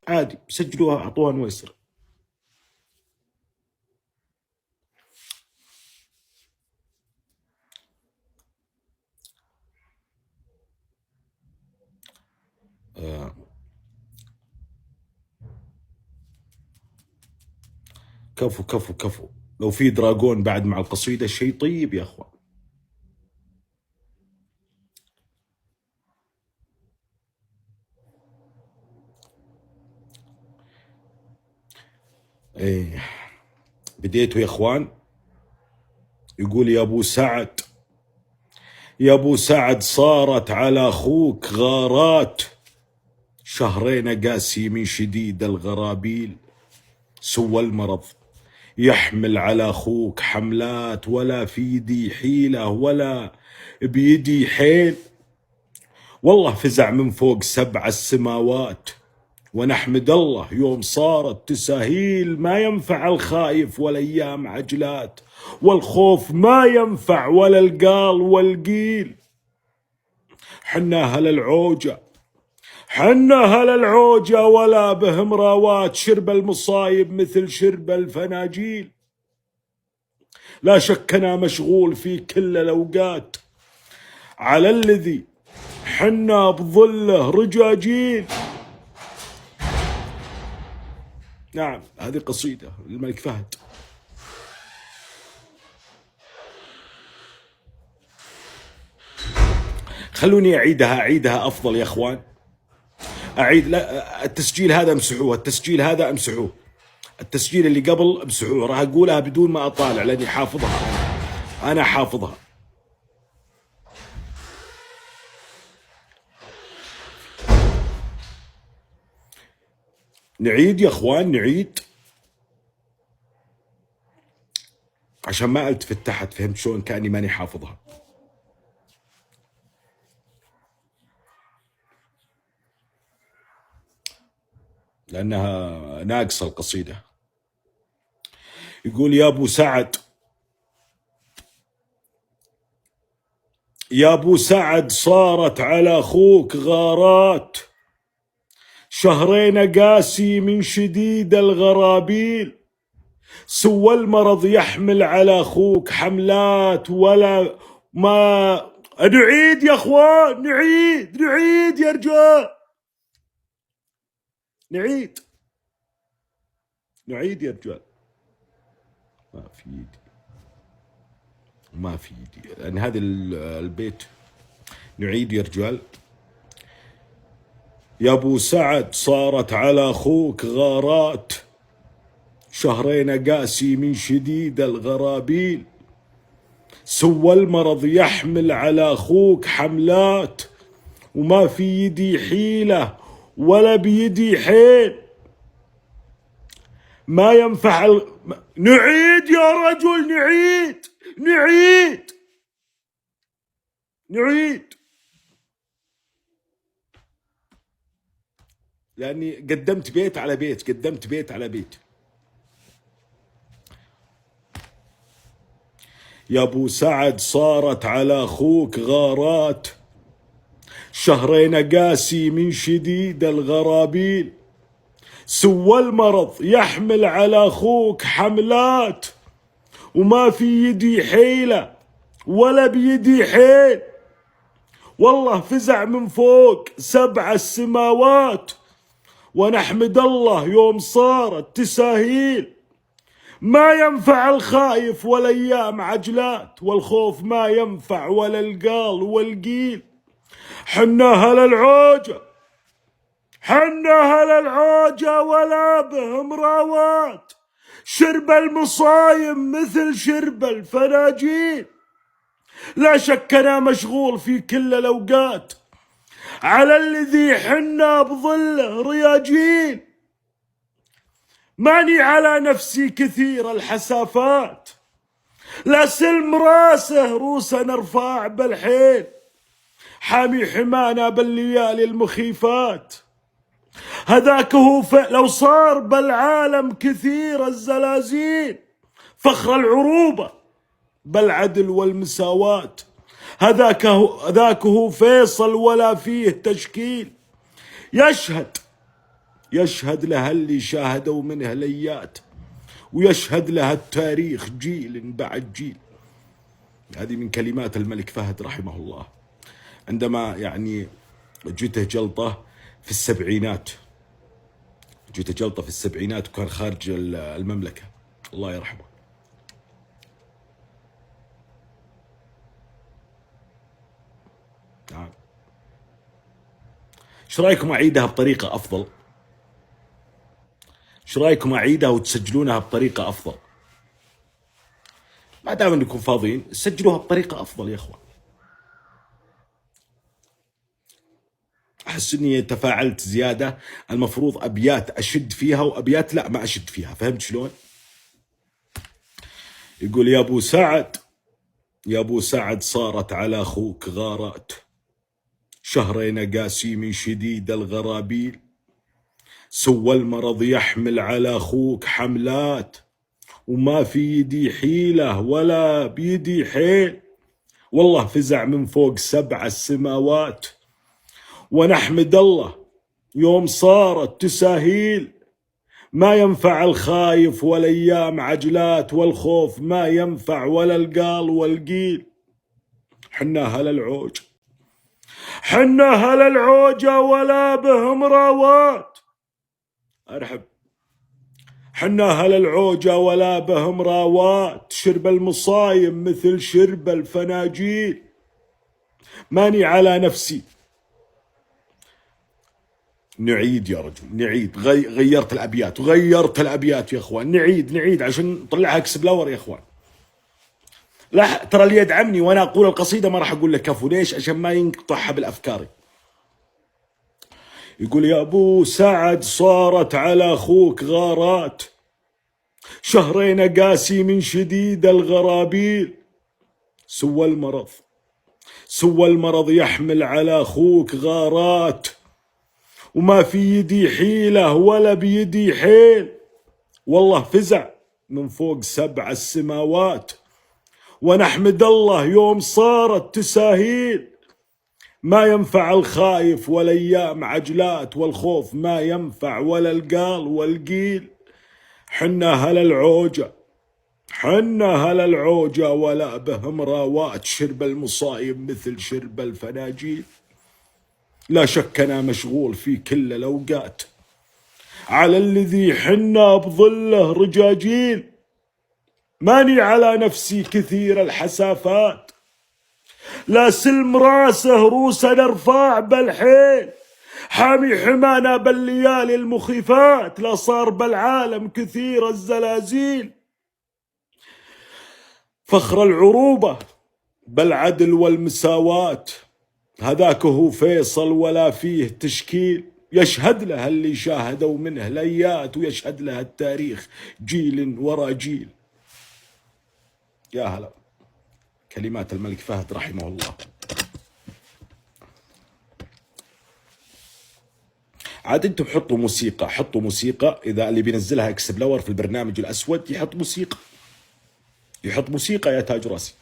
عادي، سجلوها اعطوها نويسر. كفو كفو كفو، لو في دراجون بعد مع القصيدة شيء طيب يا اخوان. ايه بديتوا يا اخوان. يقول يا ابو سعد، يا ابو سعد صارت على اخوك غارات، شهرين قاسي من شديد الغرابيل، سوى المرض يحمل على اخوك حملات، ولا في يدي حيلة ولا بيدي حيل، والله فزع من فوق 7 السماوات، ونحمد الله يوم صارت تساهيل، ما ينفع الخايف والايام عجلات، والخوف ما ينفع ولا القال والقيل، حنا هل العوجة، حنا هل العوجة ولا بهم راوات، شرب المصايب مثل شرب الفناجيل، لا شك أنا مشغول في كل الأوقات، على الذي حنا بظله رجاجيل. نعم هذه قصيدة للملك فهد. خلوني أعيدها أفضل يا أخوان. أعيد، لا التسجيل هذا امسحوه، التسجيل هذا امسحوه، التسجيل اللي قبل امسحوه، راح أقولها بدون ما أطالع لأني حافظها، أنا حافظها. نعيد يا أخوان، نعيد عشان ما التفت تحت، فهمت شلون؟ كأني ماني حافظها. لأنها ناقصة القصيدة. يقول يا أبو سعد، يا أبو سعد صارت على أخوك غارات، شهرين قاسي من شديد الغرابيل، سوى المرض يحمل على أخوك حملات، ولا ما نعيد يا أخوان، نعيد يا رجال، نعيد يا رجال. ما في يدي، ما في يدي، لأن هذا البيت. نعيد يا رجال. يا ابو سعد صارت على اخوك غارات، شهرين قاسي من شديد الغرابيل، سوى المرض يحمل على اخوك حملات، وما في يدي حيلة ولا بيدي حيل، ما ينفع نعيد يا رجل، نعيد لأني قدمت بيت على بيت. يا أبو سعد صارت على أخوك غارات، شهرين قاسي من شديد الغرابيل، سوى المرض يحمل على أخوك حملات، وما في يدي حيلة ولا بيدي حيل، والله فزع من فوق 7 السماوات، ونحمد الله يوم صارت تساهيل، ما ينفع الخايف والايام عجلات، والخوف ما ينفع ولا القال والقيل، حنا هل العوجة، ولا بهم راوات، شرب المصايب مثل شرب الفناجيل، لا شك أنا مشغول في كل الأوقات، على الذي حنا بظله رياجيل، ماني على نفسي كثير الحسافات، لا سلم راسه روسنا ارفاع بالحيل، حامي حمانا بالليالي المخيفات، هذاك هو لو صار بالعالم كثير الزلازل، فخر العروبة بالعدل والمساواة، هذاك هو فيصل ولا فيه تشكيل، يشهد يشهد لها اللي شاهدوا منه ليات، ويشهد لها التاريخ جيل بعد جيل. هذه من كلمات الملك فهد رحمه الله عندما يعني جته جلطة في السبعينات، جته جلطة في السبعينات وكان خارج المملكة، الله يرحمه. نعم. ايش رايكم اعيدها بطريقة افضل؟ ايش رايكم اعيدها وتسجلونها بطريقة افضل؟ ما دام انكم فاضيين سجلوها بطريقة افضل يا اخوان. احس اني تفاعلت زيادة، المفروض ابيات اشد فيها وابيات لا ما اشد فيها، فهمت شلون؟ يقول يا ابو سعد، يا ابو سعد صارت على اخوك غارات، شهرين قاسي من شديد الغرابيل، سوى المرض يحمل على اخوك حملات، وما في يدي حيلة ولا بيدي حيل، والله فزع من فوق 7 السماوات، ونحمد الله يوم صارت تساهيل، ما ينفع الخايف والايام عجلات، والخوف ما ينفع ولا القال والقيل. حنا هل العوج، حنا هل العوجة ولا بهم راوات. ارحب. حنا هل العوجة ولا بهم راوات، شرب المصايم مثل شرب الفناجيل، ماني على نفسي. نعيد يا رجل، نعيد. غيرت الابيات وغيرت الابيات يا اخوان، نعيد عشان نطلعها اكسبلور يا اخوان. لا ترى اللي يدعمني وانا اقول القصيده ما راح اقول لك كفو، ليش؟ عشان ما ينقطع حبل افكاري. يقول يا ابو سعد صارت على اخوك غارات، شهرين قاسي من شديد الغرابيل، سوى المرض يحمل على اخوك غارات، وما في يدي حيلة ولا بيدي حيل، والله فزع من فوق 7 السماوات، ونحمد الله يوم صارت تساهيل، ما ينفع الخايف والايام عجلات، والخوف ما ينفع ولا القال والقيل. حنا هل العوجة، حنا هل العوجة ولا بهم راوات، شرب المصايب مثل شرب الفناجيل، لا شك أنا مشغول في كل الأوقات، على الذي حنا بظله رجاجيل، ماني على نفسي كثير الحسافات، لا سلم راسه روسنا ارفاع بالحيل، حامي حمانا بالليالي المخيفات، لا صار بالعالم كثير الزلازيل، فخر العروبة بالعدل والمساواة، هذاك هو فيصل ولا فيه تشكيل، يشهد له اللي شاهدوا منه ليات، ويشهد له التاريخ جيل ورا جيل. يا هلا. كلمات الملك فهد رحمه الله. عاد انتم حطوا موسيقى، حطوا موسيقى، اذا اللي بينزلها اكسبلور في البرنامج الاسود يحط موسيقى، يحط موسيقى يا تاج راسي.